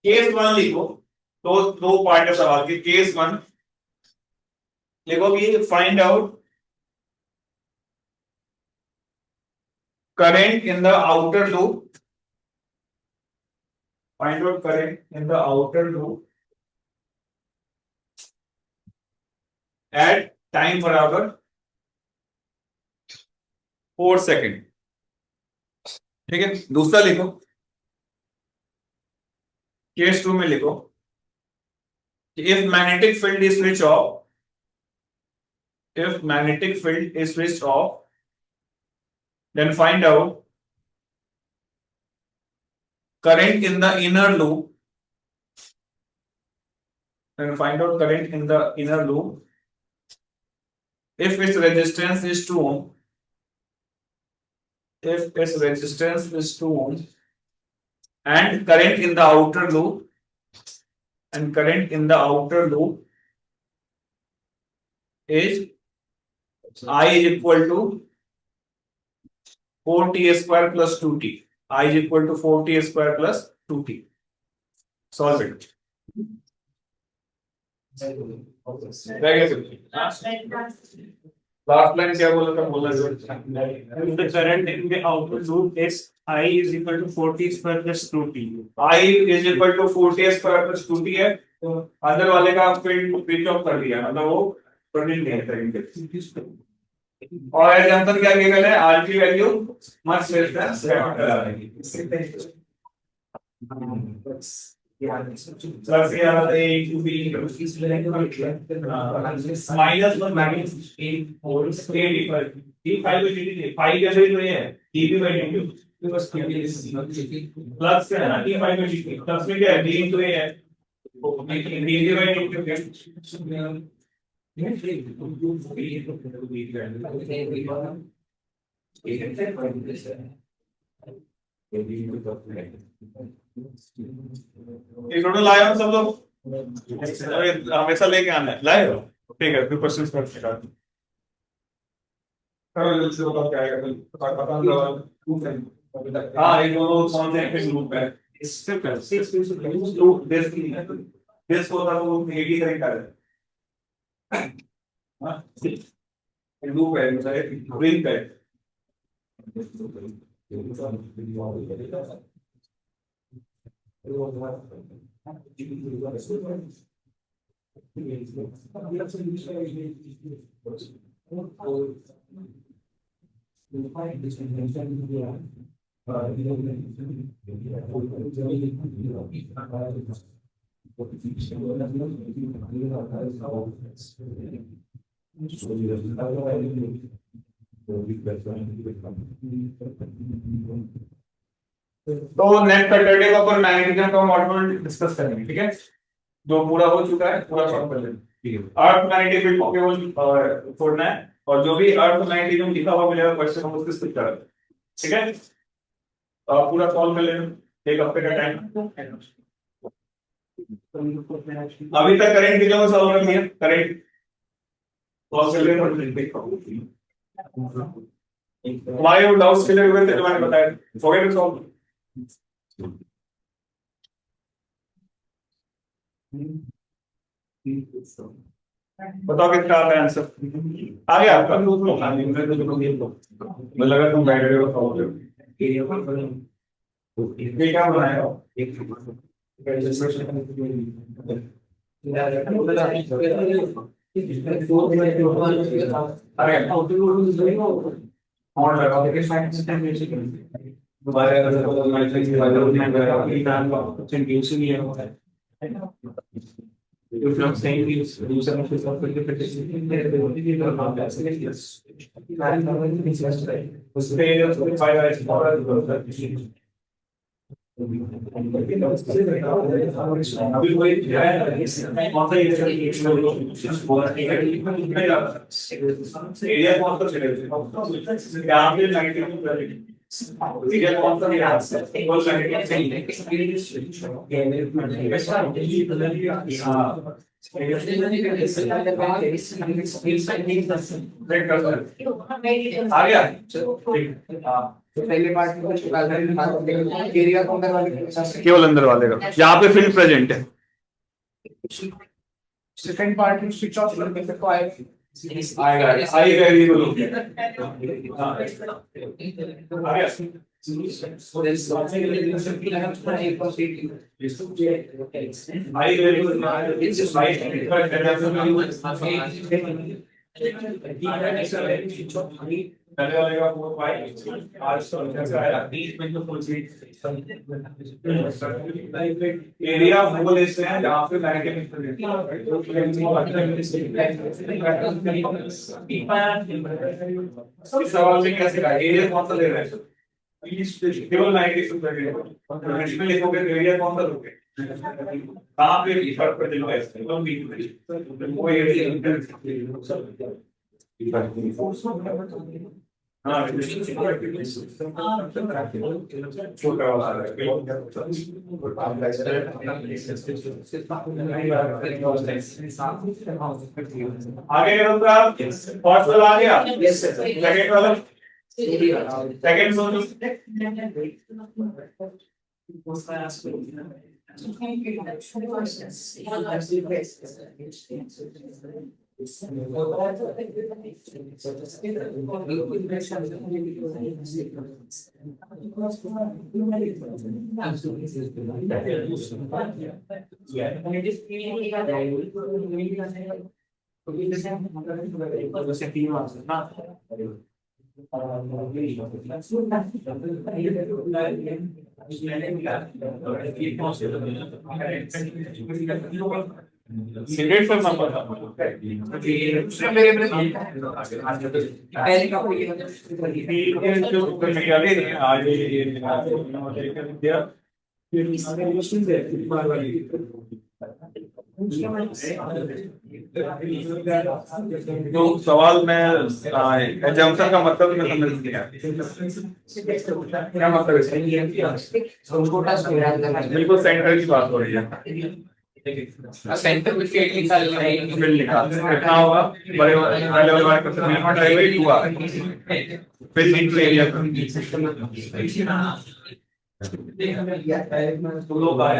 केस 1 लिखो दो पार्ट है सवाल के केस 1 लिखो कि find out current in the outer loop find out current in the outer loop at time बराबर 4 सेकेंड ठीक है। दूसरा लिखो केस 2 में लिखो if magnetic field is switch off if magnetic field is switched off then find out current in the inner loop if its resistance is 2 ohm and current in the outer loop is I is equal to 4t² plus 2t. I is equal to 4t² plus 2t. Solve it. Last line क्या बोला था If the current in the outer loop is I is equal to 40² plus 2t. I is equal to 4t² plus 2t है तो अंदर वाले का field switch off कर दिया मतलब वो प्रोडक्ट नहीं करेंगे और एग्जांपल क्या गिवन है r की value much less than capital r plus यार a to b minus one magnitude a और a equal d 5 by dt 5 कैसे तो ये है db by dt बस प्लस है ना d 5 by dt प्लस में क्या है d into a है db by dt ये दोनों लाए हो सब लोग हमेशा लेके आना है लाए हो ठीक है फिर क्वेश्चंस करते हैं करो जल्दी से बताओ क्या आएगा पता नहीं हाँ ये दोनों कौन से एक्टिव ग्रुप है इससे तो दिस को था वो 80 करेक्ट आ रहा है हाँ ग्रुप है मतलब ग्रीन है तो नेक्स्ट सैटरडे को अपन मैग्नेटिज्म का मॉडल डिस्कस करेंगे ठीक है जो पूरा हो चुका है पूरा सॉल्व कर लेंगे। अर्थ मैग्नेटिक फील्ड को केवल छोड़ना है और जो भी अर्थ मैग्नेटिक में लिखा हुआ मिलेगा क्वेश्चन हम उसको स्किप कर देंगे, ठीक है। पूरा सॉल्व कर लेना, एक हफ्ते का टाइम। अभी तक करंट कितना में सॉल्व कर लिया, करंट सॉल्व कर लिया। हमारे वो डाउट्स क्लियर हुए थे जो मैंने बताया, हो गए सॉल्व। बताओ कितना आता है आंसर, आ गया आपका? मुझे लगा तुम बैठ रहे हो सॉल्व कर, ये क्या बनाया हो? अरे और लगा के साइंस दोबारा if you're saying is user of आ गया। पहले पार्ट में एरिया को अंदर वाले केवल अंदर वाले का, यहाँ पे फील्ड प्रेजेंट है। सेकंड पार्ट में स्विच ऑफ करके फिर को आएगा आएगा ये बोलो। पहले वाले का 4 5 एरिया वो लेते हैं जहाँ पे इस सवाल में कैसे का एरिया कौन सा दे रहा है? केवल 90 में लिखोगे तो एरिया कौन सा लोगे? कहाँ पे फर्क पड़ेगा इससे? वो एरिया हाँ छोटा वाला आगे करूँगा आप फर्स्ट वाला आ गया, सेकंड वाला सेकंड सोचो। सिगरेट पर नंबर मेरे पहले का कोई तो सवाल में एग्जाम्पल का मतलब मैं समझ गया, क्या मतलब है? बिल्कुल सेंटर की बात हो रही है। सेंटर में फील्ड लिखा कितना होगा? बड़े वाले हुआ फिर इनटू एरिया लोग आए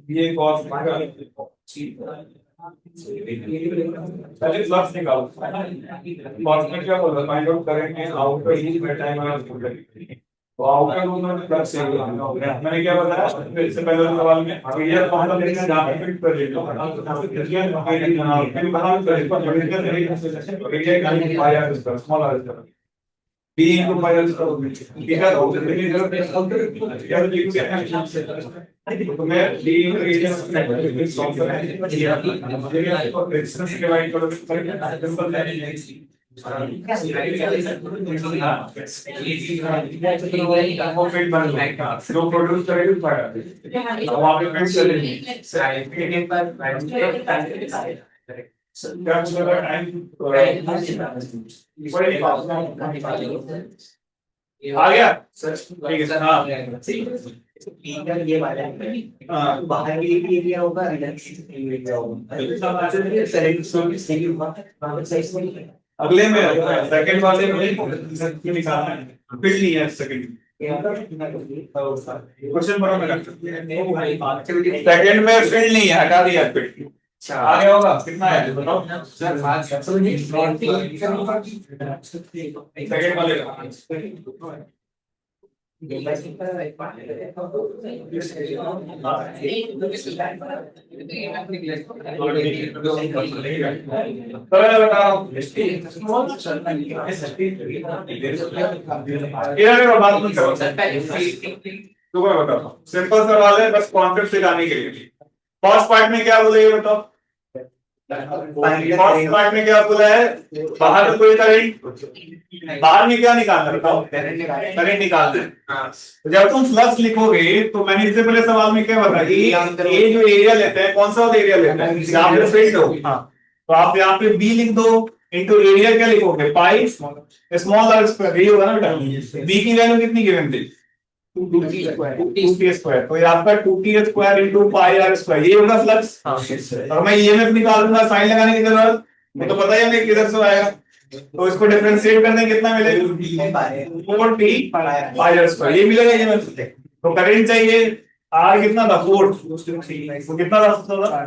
ये कॉस्ट पहले फ्लक्स निकालो, कॉस्ट में क्या होगा? फाइंड आउट करेंगे आउटर हीट में टाइम तो आउटर रूम में फ्लक्स मैंने क्या बताया इससे पहले सवाल में एरिया कौन सा लेना है? जहां पे फिट कर लेते हो एरिया फिर बाहर कर लेते हो एरिया का पाया इसका स्मॉल आर इसका b into pi r square बिगर हो लेकिन जरूरत है क्या लिखोगे? तो मैं d into एरिया सॉल्व करेंगे एरिया को रेजिस्टेंस डिवाइड करोगे सिंपल है वो फिट बन जाएगा जो प्रोड्यूस करेगी फायदा अब वहाँ पे फिट चलेगी क्या चलेगा टाइम आ गया ठीक है हाँ ये वाला है हाँ बाहर भी एक एरिया होगा रिलैक्स एरिया होगा अगले में सेकंड वाले में निकालना है फिट नहीं है सेकंड क्वेश्चन बड़ा मेरा सेकंड में फिट नहीं है हटा दिया फिट आगे होगा कितना है बताओ सेकंड वाले का तो मैं बता रहा हूँ इधर बात मत करो तो मैं बताता हूँ सिंपल सवाल है बस कॉन्सेप्ट सिखाने के लिए फर्स्ट पार्ट में क्या बोले ये बताओ फर्स्ट पार्ट में क्या बोला है बाहर में कोई करंट बाहर में क्या निकालना है बताओ करंट निकालना है तो जब तुम फ्लक्स लिखोगे तो मैंने इससे पहले सवाल में क्या बताया ये जो एरिया लेते हैं कौन सा एरिया लेते हैं यहाँ पे फील्ड हो तो आप यहाँ पे बी लिख दो इनटू एरिया क्या लिखोगे पाई स्मॉल आर स्क्वायर यही होगा ना बेटा बी की वैल्यू कितनी गिवन थी 2t स्क्वायर तो ये आपका 2t square into pi R square ये होगा फ्लक्स और मैं ईएमएफ निकाल दूंगा साइन लगाने की जरूरत मुझे तो पता ही है किधर से आएगा तो इसको डिफरेंशिएट करने कितना मिलेगा 4t पाई आर स्क्वायर ये मिलेगा ईएमएफ तो करंट चाहिए आर कितना था 4 तो कितना था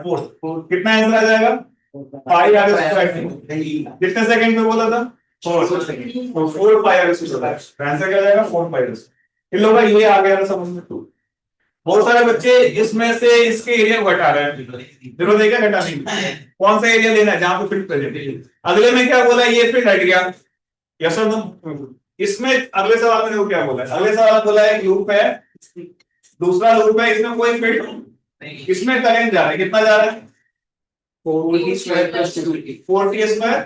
4 कितना आंसर आ जाएगा पाई आर स्क्वायर कितने सेकंड में बोला था 4 सेकंड तो 4 पाई आर स्क्वायर आंसर क्या जाएगा 4 पाई आर इन लोगों का ये आ गया ना समझ में तो बहुत सारे बच्चे इसमें से इसके एरिया को घटा रहे हैं जरूरत है क्या घटाने की कौन सा एरिया लेना है जहां पे फिट प्रेजेंट अगले में क्या बोला ये फिट हट गया यस सर इसमें अगले सवाल में देखो क्या बोला है अगले सवाल में बोला है लूप है दूसरा लूप है इसमें कोई फिट इसमें करंट जा रहा है कितना जा रहा है 4t square plus 4t square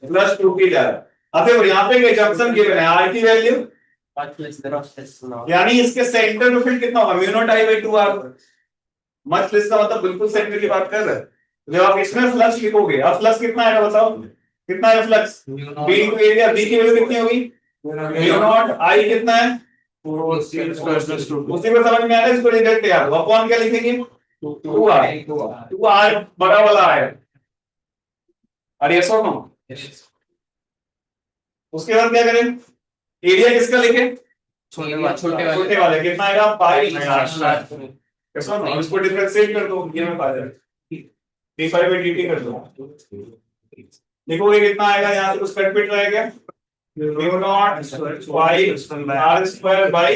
plus 2t जा रहा है अब देखो यहाँ पे जंक्शन गिवन है आर की वैल्यू यानी इसके सेंटर में फील्ड कितना होगा mu naught I by 2 R much less का मतलब बिल्कुल सेंटर की बात कर रहे हैं जब आप इसमें फ्लक्स लिखोगे अब फ्लक्स कितना आएगा बताओ कितना है flux B into area B की वैल्यू कितनी होगी म्यू नॉट आई कितना है उसी को समझ में आ रहा है इसको रिजल्ट यार अपॉन क्या लिखेंगे 2 आर बड़ा वाला है और यस और नो उसके बाद क्या करें एरिया किसका लिखे छोटे वाले कितना आएगा पाई इसको डिफरेंशिएट कर दो ये में पा जाएगा d5 by dt कर दो लिखोगे कितना आएगा यहाँ से कुछ कट पिट रहेगा mu naught pi r square by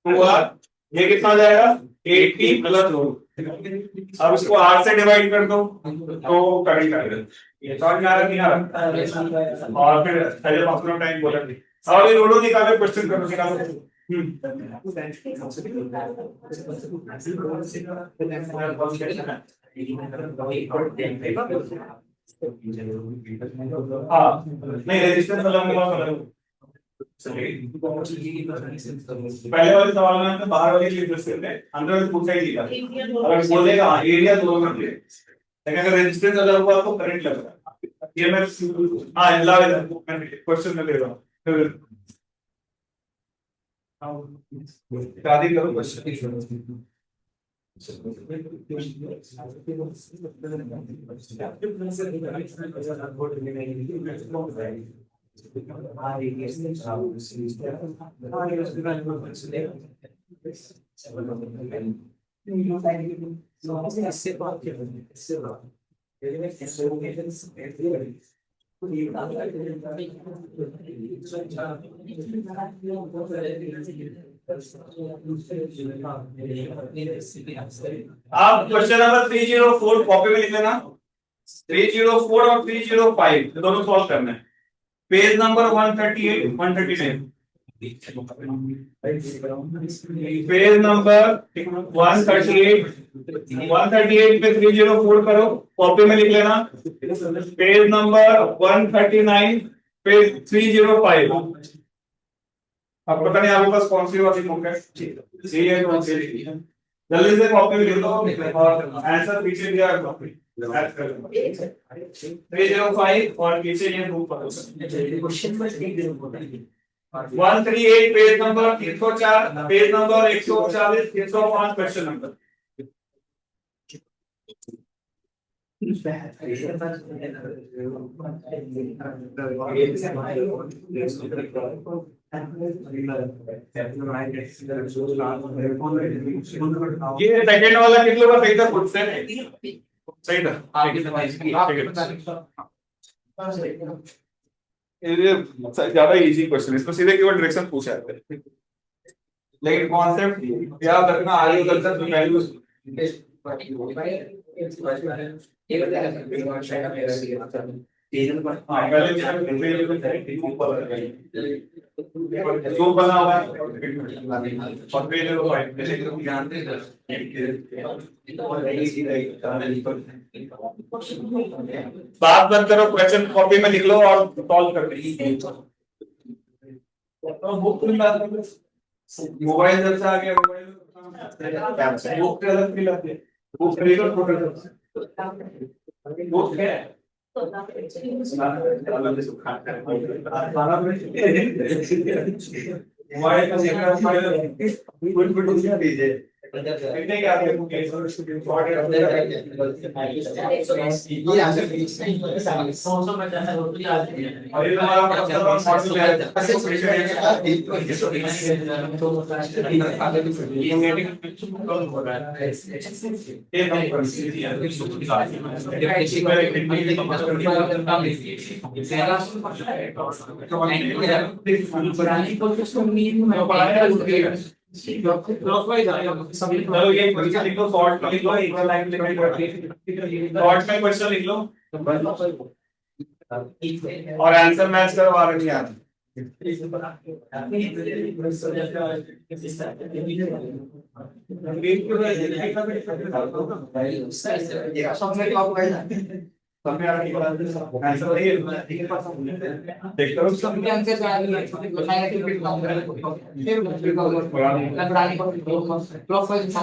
2r ये कितना हो जाएगा 8t प्लस 2 अब इसको r से डिवाइड कर दो तो करंट आएगा ये तो आ रहा है और फिर पहले अपना टाइम बोला और ये रोडो निकाले क्वेश्चन करो निकालो हाँ नहीं रेजिस्टेंस वाला में बात करो पहले वाले सवाल में तो बाहर वाले के क्वेश्चन थे अंदर वाले पूछा ही लिखा अगर बोलेगा हाँ एरिया दोनों में ले लेकिन अगर रेजिस्टेंस अलग हुआ तो करंट लग रहा है ये मैं हाँ ला क्वेश्चन में ले रहा हूँ शादी करो क्वेश्चन आप क्वेश्चन नंबर 304 कॉपी में लिख लेना 304 और 305 दोनों सॉल्व करना है पेज नंबर 138 139 पेज नंबर 138 138 पे 304 करो, कॉपी में लिख लेना। पेज नंबर 139 पे 305। अब पता नहीं आपके पास कौन सी वाली बुक है, ये है कौन सी लिखी है, जल्दी से कॉपी में लिख लो और आंसर पीछे दिया है कॉपी 305 और पीछे ये group 138 page number 304 page number 140 305 question number. ये सेकंड वाला कितने का सही था खुद से, सही था ये ज्यादा इजी क्वेश्चन, इसमें सीधे केवल डायरेक्शन पूछा है, लेकिन कॉन्सेप्ट याद रखना आगे चलकर तो वैल्यूज जो बना हुआ है और पेज नंबर 5 जैसे कि तुम जानते हैं बात बंद करो, क्वेश्चन कॉपी में लिख लो और सॉल्व कर दो। बुक मोबाइल जब से आ गया, मोबाइल बुक के अलग फिल आते हैं, बुक खरीदो बुक है मोबाइल का सेकंड फाइल गुड गुड दीजिए इतने क्या आपके बुक है ये आंसर और ये हमारा मॉडल है क्लॉकवाइज आएगा सब लिख लो, ये क्वेश्चन लिख लो, शॉर्ट में लिख लो, एक लाइन लिख लो, शॉर्ट में क्वेश्चन लिख लो और आंसर मैच करवा रहे हैं यार। सबने आंसर सही है, देखो सबके आंसर बताया कि क्लॉकवाइज